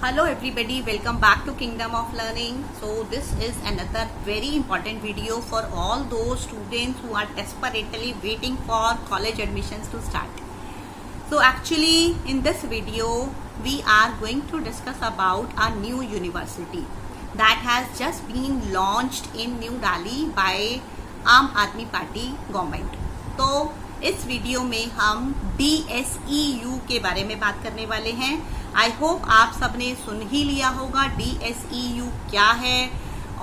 Hello everybody, welcome back to Kingdom of Learning. So this is another very important video for all those students who are desperately waiting for college admissions to start. So actually in this video we are going to discuss about a new university that has just been launched in New Delhi by आम आदमी party government. तो इस video में हम DSEU के बारे में बात करने वाले हैं। आई होप आप सबने सुन ही लिया होगा DSEU क्या है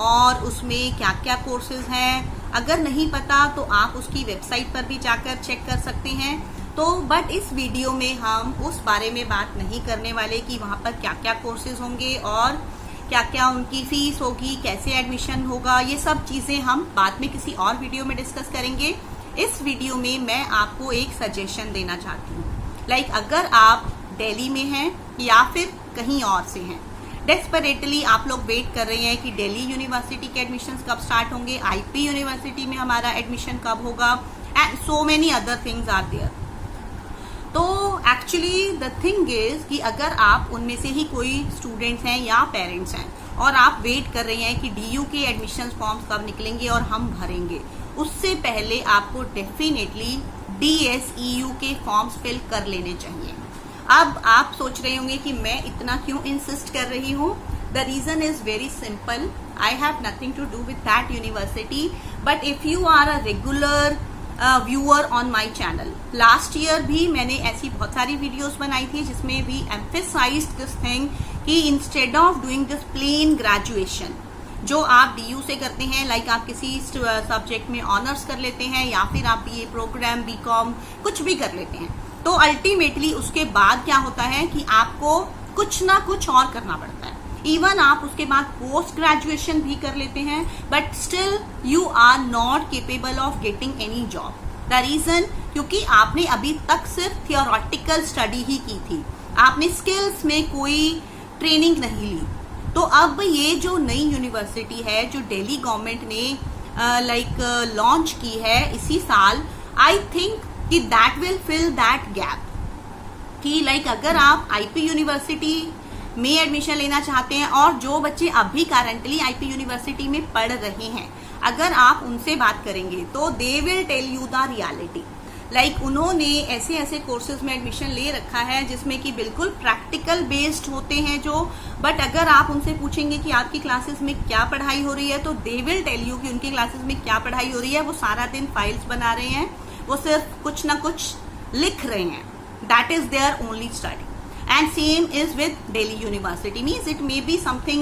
और उसमें क्या क्या कोर्सेज हैं। अगर नहीं पता तो आप उसकी वेबसाइट पर भी जाकर चेक कर सकते हैं। तो बट इस वीडियो में हम उस बारे में बात नहीं करने वाले कि वहाँ पर क्या क्या कोर्सेज होंगे और क्या क्या उनकी फीस होगी, कैसे एडमिशन होगा, ये सब चीज़ें हम बाद में किसी और वीडियो में डिस्कस करेंगे। इस वीडियो में मैं आपको एक सजेशन देना चाहती हूँ। लाइक अगर आप दिल्ली में हैं या फिर कहीं और से हैं, डेस्परेटली आप लोग वेट कर रहे हैं कि दिल्ली यूनिवर्सिटी के एडमिशन्स कब स्टार्ट होंगे, IP यूनिवर्सिटी में हमारा एडमिशन कब होगा, and so many other things are there. तो एक्चुअली द थिंग इज कि अगर आप उनमें से ही कोई स्टूडेंट्स हैं या पेरेंट्स हैं और आप वेट कर रहे हैं कि DU के एडमिशन फॉर्म्स कब निकलेंगे और हम भरेंगे, उससे पहले आपको डेफिनेटली DSEU के फॉर्म्स फिल कर लेने चाहिए। अब आप सोच रहे होंगे कि मैं इतना क्यों इंसिस्ट कर रही हूँ। The reason is very simple. I have nothing to do with that university, but if you are a regular viewer on my channel, last year भी मैंने ऐसी बहुत सारी वीडियोस बनाई थी जिसमें भी एम्फेसाइज्ड दिस थिंग कि instead of doing this plain graduation जो आप DU से करते हैं, लाइक आप किसी सब्जेक्ट में ऑनर्स कर लेते हैं या फिर आप BA प्रोग्राम, BCom कुछ भी कर लेते हैं, तो अल्टीमेटली उसके बाद क्या होता है कि आपको कुछ ना कुछ और करना पड़ता है। इवन आप उसके बाद पोस्ट ग्रेजुएशन भी कर लेते हैं, but still you are not capable of getting any job. The reason क्योंकि आपने अभी तक सिर्फ थियोरेटिकल स्टडी ही की थी, आपने स्किल्स में कोई ट्रेनिंग नहीं ली। तो अब ये जो नई यूनिवर्सिटी है जो दिल्ली गवर्नमेंट ने लॉन्च की है इसी साल, आई थिंक कि that will fill that gap कि अगर आप IP यूनिवर्सिटी में एडमिशन लेना चाहते हैं और जो बच्चे अभी करंटली IP यूनिवर्सिटी में पढ़ रहे हैं, अगर आप उनसे बात करेंगे तो they will tell you the reality. उन्होंने ऐसे ऐसे कोर्सेज में एडमिशन ले रखा है जिसमें कि बिल्कुल प्रैक्टिकल बेस्ड होते हैं जो, बट अगर आप उनसे पूछेंगे कि आपकी क्लासेस में क्या पढ़ाई हो रही है तो दे विल टेल यू कि उनकी क्लासेस में क्या पढ़ाई हो रही है। वो सारा दिन फाइल्स बना रहे हैं, वो सिर्फ कुछ ना कुछ लिख रहे हैं। That is there only study. And same is with Delhi University. Means it may be something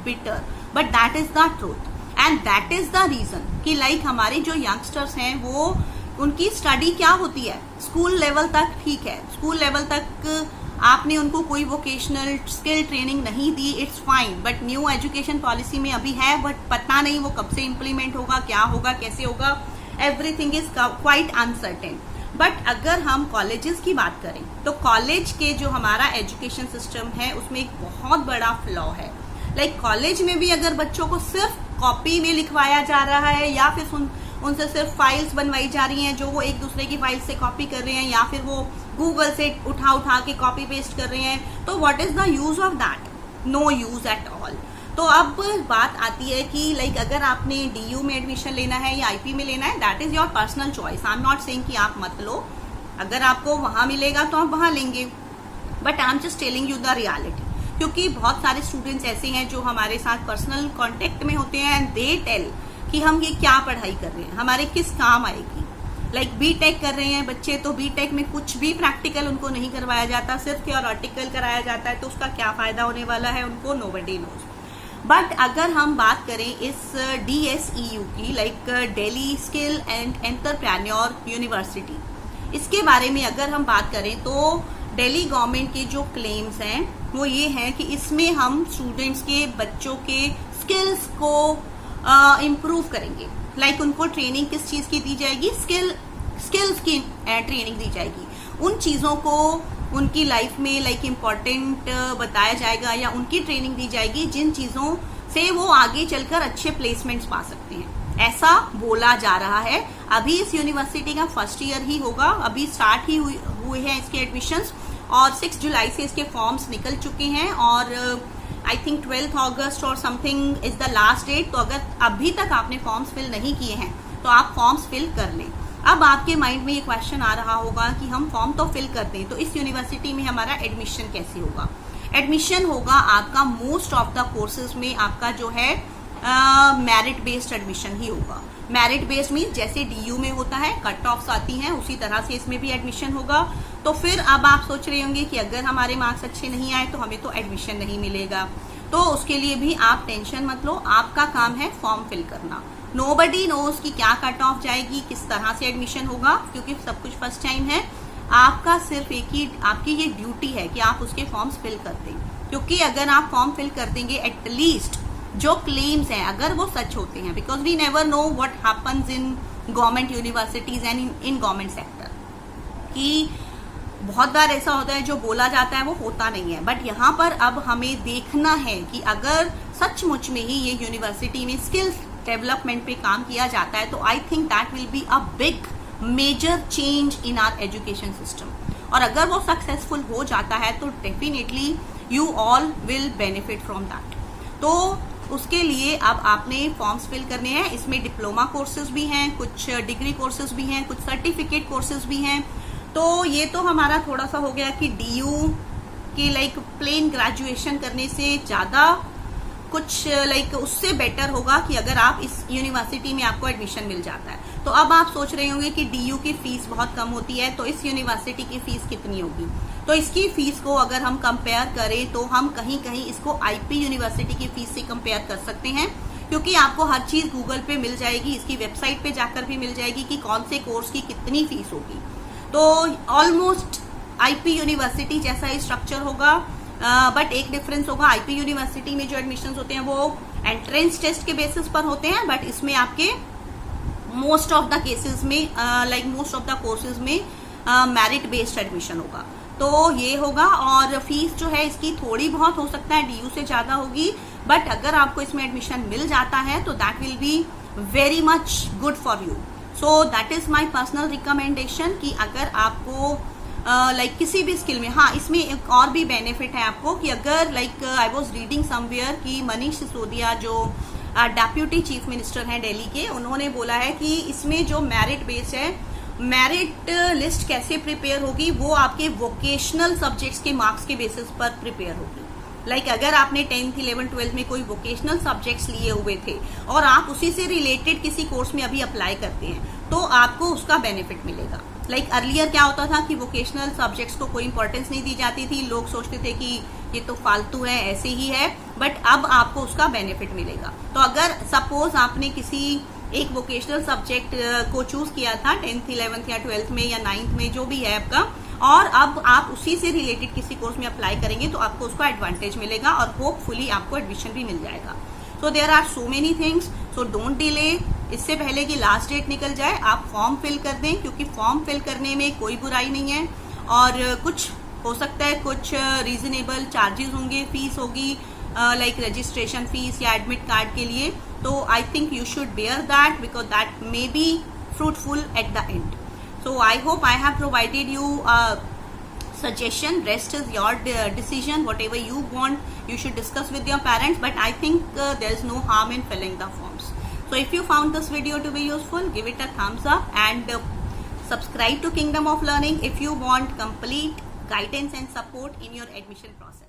bitter, but that is the truth. And that is the reason कि हमारे जो youngsters हैं वो उनकी स्टडी क्या होती है, स्कूल लेवल तक ठीक है, स्कूल लेवल तक आपने उनको कोई वोकेशनल स्किल ट्रेनिंग नहीं दी, it's fine. But new education policy में अभी है, बट पता नहीं वो कब से इम्प्लीमेंट होगा, क्या होगा, कैसे होगा, everything is quite uncertain. But अगर हम कॉलेजेस की बात करें तो कॉलेज के जो हमारा एजुकेशन सिस्टम है उसमें एक बहुत बड़ा फ्लॉ है। कॉलेज में भी अगर बच्चों को सिर्फ कॉपी में लिखवाया जा रहा है या फिर उनसे सिर्फ फाइल्स बनवाई जा रही हैं जो वो एक दूसरे की फाइल से कॉपी कर रहे हैं या फिर वो गूगल से उठा के कॉपी पेस्ट कर रहे हैं, तो what is the use of that? No use at all. तो अब बात आती है कि अगर आपने DU में एडमिशन लेना है या IP में लेना है, that is your personal choice. I am not saying कि आप मत लो, अगर आपको वहां मिलेगा तो आप वहां लेंगे, but I am just telling you the reality. क्योंकि बहुत सारे स्टूडेंट्स ऐसे हैं जो हमारे साथ पर्सनल कॉन्टेक्ट में होते हैं एंड दे टेल कि हम ये क्या पढ़ाई कर रहे हैं, हमारे किस काम आएगी। B.Tech कर रहे हैं बच्चे, तो B.Tech में कुछ भी प्रैक्टिकल उनको नहीं करवाया जाता, सिर्फ थियोरेटिकल कराया जाता है, तो उसका क्या फायदा होने वाला है उनको, नोबडी नोज। बट अगर हम बात करें इस DSEU की, Delhi skill and entrepreneur university, इसके बारे में अगर हम बात करें तो दिल्ली गवर्नमेंट के जो क्लेम्स हैं वो ये हैं कि इसमें हम स्टूडेंट्स के बच्चों के स्किल्स को इम्प्रूव करेंगे। उनको ट्रेनिंग किस चीज की दी जाएगी, स्किल्स की ट्रेनिंग दी जाएगी। उन चीजों को उनकी लाइफ में इम्पोर्टेंट बताया जाएगा या उनकी ट्रेनिंग दी जाएगी जिन चीजों से वो आगे चलकर अच्छे प्लेसमेंट्स पा सकते हैं, ऐसा बोला जा रहा है। अभी इस यूनिवर्सिटी का फर्स्ट ईयर ही होगा, अभी स्टार्ट ही हुए हैं इसके एडमिशंस, और 6 जुलाई से इसके फॉर्म्स निकल चुके हैं और आई थिंक 12 अगस्त और something is the last date. तो अगर अभी तक आपने फॉर्म्स फिल नहीं किए हैं तो आप फॉर्म्स फिल कर लें। अब आपके माइंड में ये क्वेश्चन आ रहा होगा कि हम फॉर्म तो फिल करते हैं तो इस यूनिवर्सिटी में हमारा एडमिशन कैसे होगा। एडमिशन होगा आपका मोस्ट ऑफ द कोर्सेज में आपका जो है मेरिट बेस्ड एडमिशन ही होगा। मेरिट बेस्ड मीन जैसे डीयू में होता है, कट ऑफ्स आती हैं, उसी तरह से इसमें भी एडमिशन होगा। तो फिर अब आप सोच रहे होंगे कि अगर हमारे मार्क्स अच्छे नहीं आए तो हमें तो एडमिशन नहीं मिलेगा। तो उसके लिए भी आप टेंशन मत लो, आपका काम है फॉर्म फिल करना। नोबडी नोज कि क्या कट ऑफ जाएगी, किस तरह से एडमिशन होगा, क्योंकि सब कुछ फर्स्ट टाइम है। आपका सिर्फ एक ही आपकी ये ड्यूटी है कि आप उसके फॉर्म्स फिल कर दें, क्योंकि अगर आप फॉर्म फिल कर देंगे एटलीस्ट जो क्लेम्स हैं अगर वो सच होते हैं, because we never know what happens in government universities and in government sector, कि बहुत बार ऐसा होता है जो बोला जाता है वो होता नहीं है। बट यहाँ पर अब हमें देखना है कि अगर सचमुच में ही ये यूनिवर्सिटी में स्किल्स डेवलपमेंट पे काम किया जाता है तो I think that will be a big major change in our education system. और अगर वो सक्सेसफुल हो जाता है तो definitely you all will benefit from that. तो उसके लिए अब आपने फॉर्म्स फिल करने हैं। इसमें डिप्लोमा कोर्सेज भी हैं, कुछ डिग्री कोर्सेज भी हैं, कुछ सर्टिफिकेट कोर्सेज भी हैं। तो ये तो हमारा थोड़ा सा हो गया कि डीयू की लाइक प्लेन ग्रेजुएशन करने से ज़्यादा कुछ लाइक उससे बेटर होगा कि अगर आप इस यूनिवर्सिटी में आपको एडमिशन मिल जाता है। तो अब आप सोच रहे होंगे कि डीयू की फीस बहुत कम होती है तो इस यूनिवर्सिटी की फीस कितनी होगी। तो इसकी फीस को अगर हम कंपेयर करें तो हम कहीं कहीं इसको आईपी यूनिवर्सिटी की फीस से कंपेयर कर सकते हैं, क्योंकि आपको हर चीज गूगल पे मिल जाएगी, इसकी वेबसाइट पे जाकर भी मिल जाएगी कि कौन से कोर्स की कितनी फीस होगी। तो ऑलमोस्ट आईपी यूनिवर्सिटी जैसा ही स्ट्रक्चर होगा, बट एक डिफरेंस होगा, आईपी यूनिवर्सिटी में जो एडमिशन होते हैं वो एंट्रेंस टेस्ट के बेसिस पर होते हैं, बट इसमें आपके मोस्ट ऑफ द केसेस में like most of the courses में मेरिट बेस्ड एडमिशन होगा। तो ये होगा और फीस जो है इसकी थोड़ी बहुत हो सकता है डीयू से ज्यादा होगी, बट अगर आपको इसमें एडमिशन मिल जाता है तो that will be very much good for you. So that is my personal recommendation कि अगर आपको लाइक किसी भी स्किल में, हाँ इसमें एक और भी बेनिफिट है आपको कि अगर like I was reading somewhere कि मनीष सिसोदिया जो डेप्यूटी चीफ मिनिस्टर हैं दिल्ली के, उन्होंने बोला है कि इसमें जो मेरिट बेस है, मेरिट लिस्ट कैसे प्रिपेयर होगी वो आपके वोकेशनल सब्जेक्ट्स के मार्क्स के बेसिस पर प्रिपेयर होगी। लाइक अगर आपने 10th 11th 12th में कोई वोकेशनल सब्जेक्ट्स लिए हुए थे और आप उसी से रिलेटेड किसी कोर्स में अभी अप्लाई करते हैं तो आपको उसका बेनिफिट मिलेगा। लाइक अर्लियर क्या होता था कि वोकेशनल सब्जेक्ट्स को कोई इंपॉर्टेंस नहीं दी जाती थी, लोग सोचते थे कि ये तो फालतू है, ऐसे ही है, बट अब आपको उसका बेनिफिट मिलेगा। तो अगर सपोज आपने किसी एक वोकेशनल सब्जेक्ट को चूज किया था 10th 11th या 12th में या 9th में जो भी है आपका, और अब आप उसी से रिलेटेड किसी कोर्स में अप्लाई करेंगे तो आपको उसका एडवांटेज मिलेगा और होपफुली आपको एडमिशन भी मिल जाएगा। So there are so many things, so don't delay. इससे पहले कि लास्ट डेट निकल जाए आप फॉर्म फिल कर दें, क्योंकि फॉर्म फिल करने में कोई बुराई नहीं है। और कुछ हो सकता है कुछ रीजनेबल चार्जेस होंगे, फीस होगी लाइक रजिस्ट्रेशन फीस या एडमिट कार्ड के लिए, तो I think you should bear that because that may be fruitful at the end. So I hope I have provided you a suggestion. Rest is your decision. Whatever you want, you should discuss with your parents. But I think there is no harm in filling the forms. So if you found this video to be useful, give it a thumbs up and subscribe to Kingdom of Learning if you want complete guidance and support in your admission process.